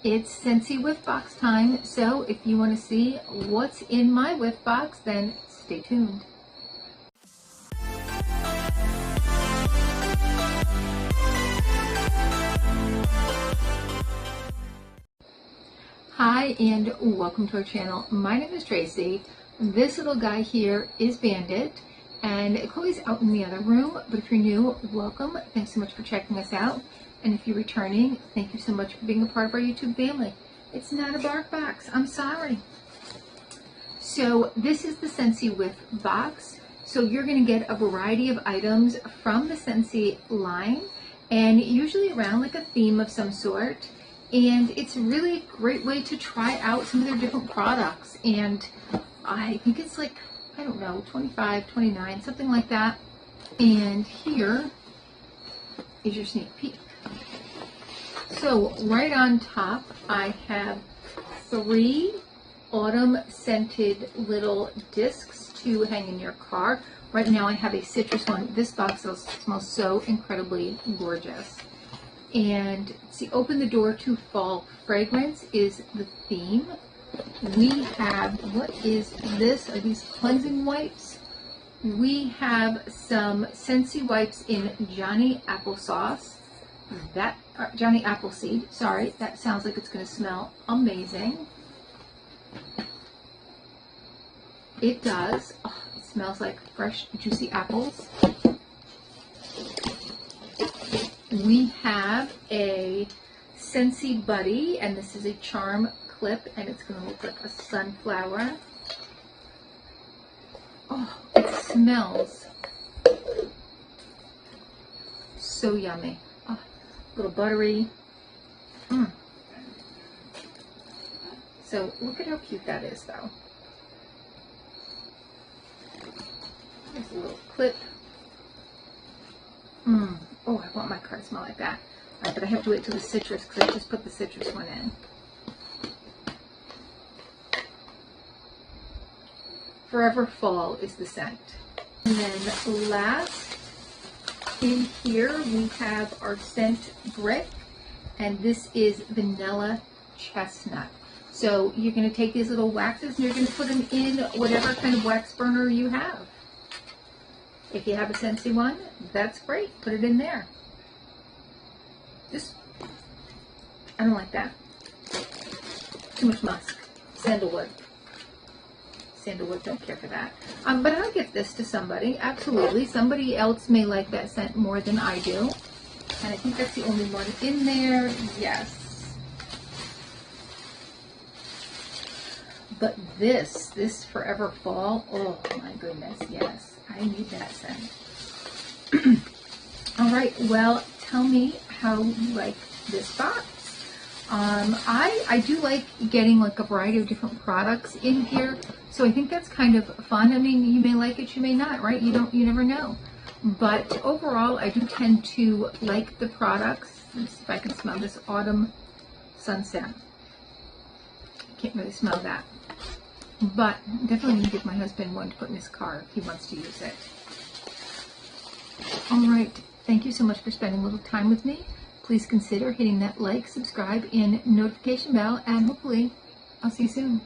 It's Scentsy Whiff box time, so if you want to see what's in my whiff box, then stay tuned. Hi and welcome to our channel. My name is Tracy. This little guy here is Bandit, and Chloe's out in the other room, but if you're new, welcome. Thanks so much for checking us out. And if you're returning, thank you so much for being a part of our YouTube family. It's not a bark box, I'm sorry. So this is the Scentsy Whiff box. So you're gonna get a variety of items from the Scentsy line, and usually around like a theme of some sort. And it's really a great way to try out some of their different products. And I think it's like, I don't know, 25, 29, something like that. And here is your sneak peek. So right on top, I have 3 autumn scented little discs to hang in your car. Right now I have a citrus one. This box smells so incredibly gorgeous. And see, open the door to fall fragrance is the theme. We have, what is this? Are these cleansing wipes? We have some Scentsy wipes in Johnny Applesauce. Johnny Appleseed, sorry, that sounds like it's going to smell amazing. It does. Oh, it smells like fresh, juicy apples. We have a Scentsy Buddy, and this is a charm clip, and it's going to look like a sunflower. Oh, it smells so yummy. Oh, a little buttery. So look at how cute that is, though. There's a little clip. Oh, I want my car to smell like that. All right, but I have to wait till the citrus because I just put the citrus one in. Forever Fall is the scent. And then last in here we have our scent brick, and this is vanilla chestnut. So you're going to take these little waxes and you're going to put them in whatever kind of wax burner you have. If you have a Scentsy one, that's great. Put it in there. I don't like that. Too much musk. Sandalwood. Sandalwood, don't care for that. But I'll give this to somebody. Absolutely. Somebody else may like that scent more than I do. And I think that's the only one in there. Yes. But this Forever Fall, oh my goodness, yes. I need that scent. All right, well, tell me how you like this box. I do like getting like a variety of different products in here, so I think that's kind of fun. I mean, you may like it, you may not, right? You never know. But overall, I do tend to like the products. Let's see if I can smell this autumn sunset. I can't really smell that. But definitely going to give my husband one to put in his car if he wants to use it. All right. Thank you so much for spending a little time with me. Please consider hitting that like, subscribe, and notification bell, and hopefully I'll see you soon.